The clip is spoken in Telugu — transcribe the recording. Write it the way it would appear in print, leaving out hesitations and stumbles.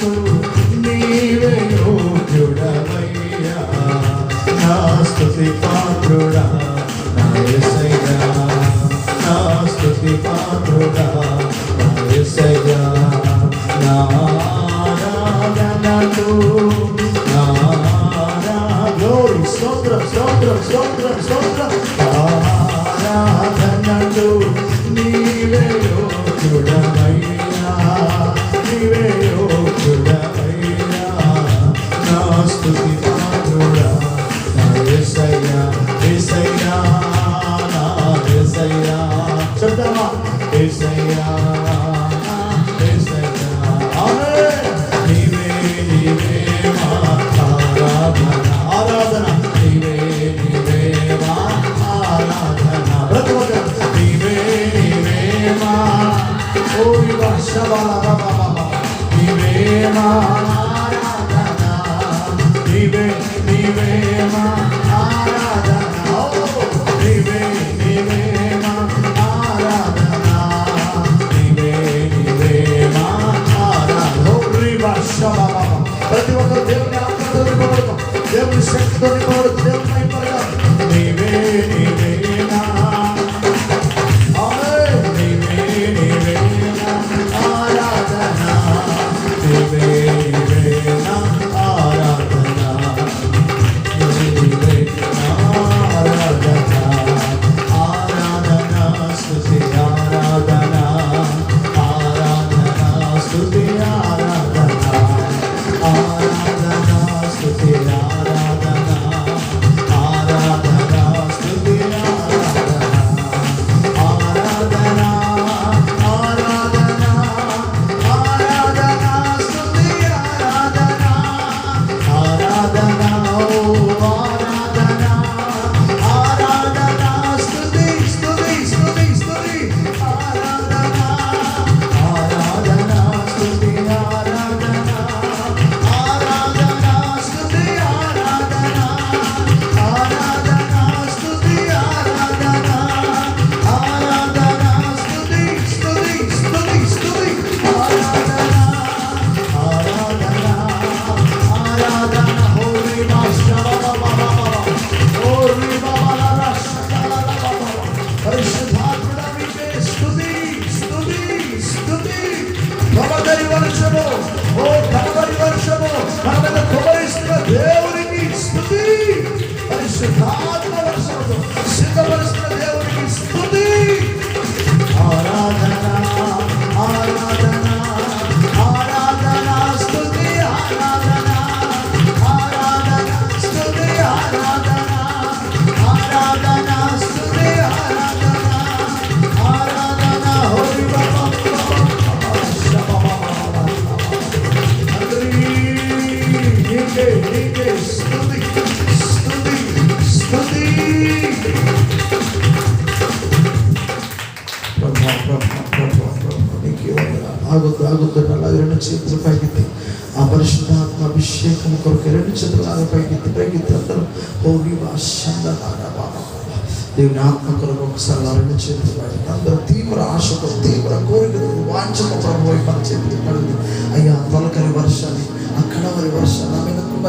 ఆరాధనకు నీవే యోగ్యుడవయ్యా. నా స్తుతి పాత్రుడా నా యేసయ్యా, నా స్తుతి పాత్రుడా నా యేసయ్యా. నా ఆరాధనకు గ్లోరీ స్తోత్రం స్తోత్రం స్తోత్రం స్తోత్రం. ఆరాధనకు నీవే యోగ్యుడవయ్యా, నీవే యోగ్యుడవయ్యా. నా స్తుతి పాత్రుడా నా యేసయ్యా, యేసయ్యా నా యేసయ్యా. చెప్తావా? యేసయ్యా యేసయ్యా. ఆమేన్. నీవే నీవే మా ఆరాధన, ఆరాధన నీవే నీవే మా ఆరాధన. ప్రతి ఒక్కరు నీవే నీవే మా ఓరి వర్షవాల నీవే మా ఆరాధన, నీవే నీవే మా ఆరాధన. నీవే నీవే మా ఆరాధన, నీవే నీవే మా ఆరాధన. ఓరి వర్షవాల ప్రతి ఒక్కరు దేవుని ఆత్మతో నింపబడతాం, దేవుని శక్తితో నింపబడతాం, దేవుని అయిపోయాం. నీవే నీవే నా నీవే నీవే నా ఆరాధన, నీవే నీవే నా ఆరాధన, నీవే నా ఆరాధన. ఆరాధన స్తుతి ఆరాధన, ఆరాధన స్తుతి ఆరాధన, ఆరాధన స్తుతి ఆరాధన, ఆరాధన స్తుతి ఆరాధన, ఆరాధన ఆరాధన ఆరాధన స్తుతి ఆరాధన, ఆరాధన ఓ ఆరాధన, ఆరాధన స్తుతి స్తుతి స్తుతి స్తుతి, ఆరాధన ఆరాధన స్తుతి ఆరాధన, ఆరాధన స్తుతి ఆరాధన, ఆరాధన స్తుతి ఆరాధన, ఆరాధన స్తుతి స్తుతి స్తుతి స్తుతి, ఆరాధన ఆరాధన ఆరాధన. హోరీ హోరీ పరిశుద్ధాత్ముడా నీకే స్తుతి స్తుతి స్తుతి. కబరి వర్షము, ఓ కబరి వర్షము మన మీద కుమరిస్తున్న దేవునికి స్తుతి. పరిశుద్ధాత్మ వర్షముతో సిద్ధపరుస్తున్న దేవునికి స్తుతి. ఆరాధన ఆరాధన ఆరాధన స్తుతి ఆరాధన, ఆరాధన స్తుతి ఆరాధన, ఆరాధన స్తుతి ఆరాధన, ఆరాధన. హోరీ బాబా నీకే నీకే స్తుతి స్తుతి స్తుతి. ఆగుద్దు ఆగుద్దు అలాగే రెండు చేతులు పైకెత్తి ఆ పరిశుద్ధాత్మ అభిషేకం కొరకు రెండు చేతులు లాగా పైకెత్తి పైకెత్తి అందరూ హోరీ భాషందలాగా బాబా దేవుని ఆత్మ కొరకు ఒకసారి రెండు చేతులు పైకి అందరూ తీవ్ర ఆశతో తీవ్ర కోరికతో వాంఛతో ప్రభు పని చేతులు పడింది. అయ్యా తొలకరి వర్షాన్ని అక్కడ మరి వర్షాన్ని ఆమె మరి